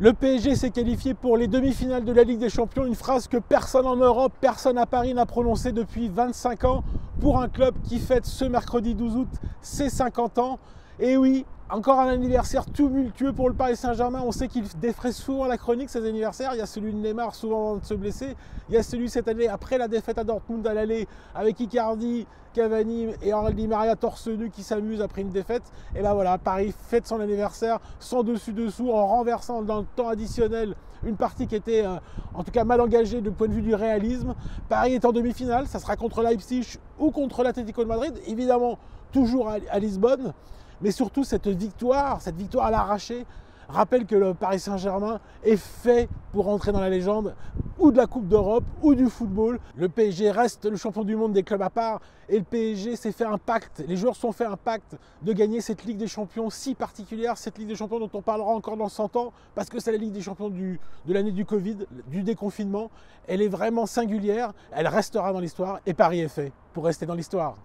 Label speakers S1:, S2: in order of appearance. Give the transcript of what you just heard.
S1: Le PSG s'est qualifié pour les demi-finales de la Ligue des Champions, une phrase que personne en Europe, personne à Paris n'a prononcée depuis 25 ans pour un club qui fête ce mercredi 12 août ses 50 ans. Et oui, encore un anniversaire tumultueux pour le Paris Saint-Germain. On sait qu'il défraie souvent la chronique, ces anniversaires. Il y a celui de Neymar, souvent avant de se blesser. Il y a celui cette année, après la défaite à Dortmund à l'aller, avec Icardi, Cavani et Angel Di Maria torse nu qui s'amusent après une défaite. Et ben voilà, Paris fête son anniversaire sans dessus-dessous, en renversant dans le temps additionnel une partie qui était en tout cas mal engagée du point de vue du réalisme. Paris est en demi-finale, ça sera contre Leipzig ou contre l'Atlético de Madrid, évidemment toujours à Lisbonne. Mais surtout, cette victoire à l'arraché, rappelle que le Paris Saint-Germain est fait pour entrer dans la légende ou de la Coupe d'Europe ou du football. Le PSG reste le champion du monde des clubs à part et le PSG s'est fait un pacte, les joueurs se sont fait un pacte de gagner cette Ligue des Champions si particulière, cette Ligue des Champions dont on parlera encore dans 100 ans parce que c'est la Ligue des Champions de l'année du Covid, du déconfinement. Elle est vraiment singulière, elle restera dans l'histoire et Paris est fait pour rester dans l'histoire.